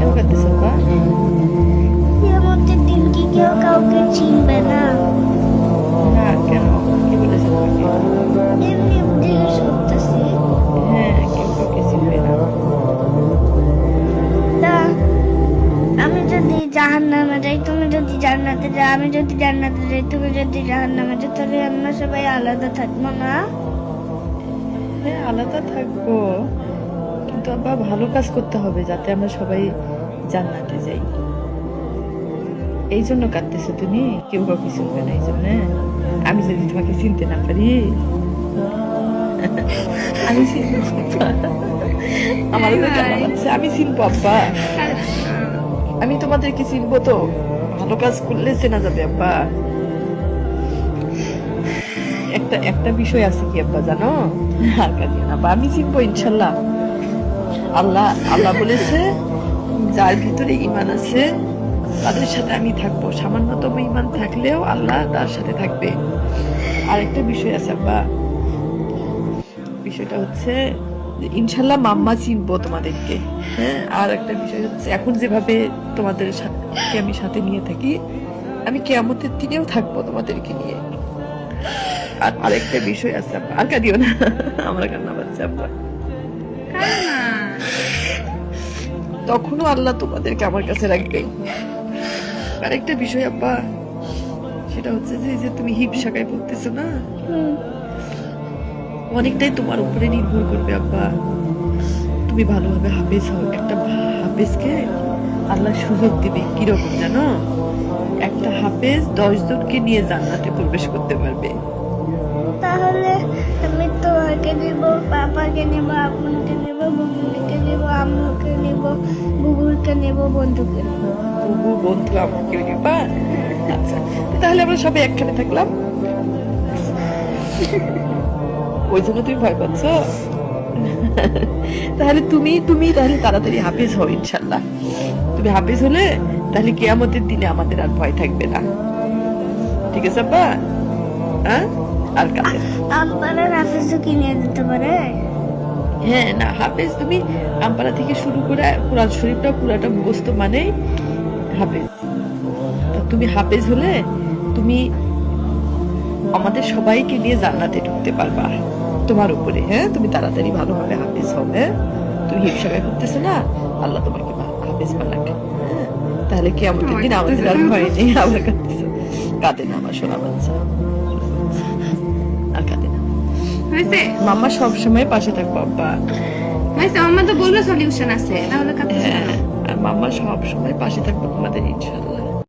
কেন কাঁদতেছ আব্বা? কিয়ামতের দিন কি কেউ কাউকে চিনবে না? না কেন, কি বলেছে তোমাকে? এমনি জিজ্ঞেস করতেছি। হ্যাঁ, কেউ কাউকে চিনবে না। তা আমি যদি জাহান্নামে যাই, তুমি যদি জান্নাতে যাও, আমি যদি জান্নাতে যাই, তুমি যদি জাহান্নামে যাও, তাহলে আমরা সবাই আলাদা থাকবো না? হ্যাঁ, আলাদা থাকবো, কিন্তু আব্বা ভালো কাজ করতে হবে যাতে আমরা সবাই জান্নাতে যাই। এই জন্য কাঁদতেছো তুমি? কেউ কাউকে চিনবে না এই জন্য? আমি যদি তোমাকে চিনতে না পারি? আমি চিনবো আব্বা। আমারও তো কেমন লাগছে, আমি চিনবো আব্বা। আমি তোমাদেরকে চিনবো তো, ভালো কাজ করলে চেনা যাবে আব্বা। একটা একটা বিষয় আছে কি আব্বা জানো? আর কাঁদিও না আব্বা, আমি চিনবো ইনশাল্লাহ। আল্লাহ আল্লাহ বলেছে যার ভিতরে ঈমান আছে তাদের সাথে আমি থাকবো, সামান্যতম ঈমান থাকলেও আল্লাহ তার সাথে থাকবে। আর একটা বিষয় আছে আব্বা, বিষয়টা হচ্ছে যে ইনশাল্লাহ মাম্মা চিনবো তোমাদেরকে। হ্যাঁ, আর একটা বিষয় হচ্ছে এখন যেভাবে তোমাদের সাথে আমি সাথে নিয়ে থাকি, আমি কিয়ামতের দিনেও থাকবো তোমাদেরকে নিয়ে। আর আরেকটা বিষয় আছে আব্বা, আর কাঁদিও না, আমার কান্না পাচ্ছে আব্বা। তখনও আল্লাহ তোমাদেরকে আমার কাছে রাখবে। আরেকটা বিষয় আব্বা, সেটা হচ্ছে যে এই যে তুমি হিপ শাখায় পড়তেছো না, অনেকটাই তোমার উপরে নির্ভর করবে আব্বা। তুমি ভালোভাবে হাফেজ হও। একটা হাফেজকে আল্লাহ সুযোগ দিবে কিরকম জানো? একটা হাফেজ 10 জনকে নিয়ে জান্নাতে প্রবেশ করতে পারবে। তাহলে আমি তোমাকে নিব, পাপাকে নিব, আপুকে নিব, বন্ধুকে নিব, আম্মুকে নিব, বুবুকে নিব, বন্ধুকে নিব। বুবু, বন্ধু, আমাকে নিবা? আচ্ছা, তাহলে আমরা সবাই একখানে থাকলাম। ওই জন্য তুমি ভয় পাচ্ছ? তাহলে তুমি তুমি তাহলে তাড়াতাড়ি হাফেজ হও ইনশাল্লাহ। তুমি হাফেজ হলে তাহলে কিয়ামতের দিনে আমাদের আর ভয় থাকবে না। ঠিক আছে আব্বা? হ্যাঁ, আর কাঁদে না। আব্বারা রাফিজও কিনে দিতে পারে? হ্যাঁ, না হাফেজ তুমি আমপাড়া থেকে শুরু করে কোরআন শরীফটা পুরাটা মুখস্থ মানেই হাফেজ। তা তুমি হাফেজ হলে তুমি আমাদের সবাইকে নিয়ে জান্নাতে ঢুকতে পারবা তোমার উপরে। হ্যাঁ, তুমি তাড়াতাড়ি ভালোভাবে হাফেজ হও। হ্যাঁ, তুমি হিপসাগা করতেছো না, আল্লাহ তোমাকে হাফেজ বানাক। হ্যাঁ, তাহলে কি আমাদের দিন আমাদের আর ভয় নেই। আবার কাঁদতেছো? কাঁদে না আমার সোনা বাচ্চা, আর কাঁদে না। হয়েছে মাম্মা সবসময় পাশে থাকবো আব্বা। হয়েছে, মাম্মা তো বললো সলিউশন আছে, তাহলে কাঁদতেছে হ্যাঁ, কেন? আর মাম্মা সবসময় পাশে থাকবো তোমাদের ইনশাল্লাহ।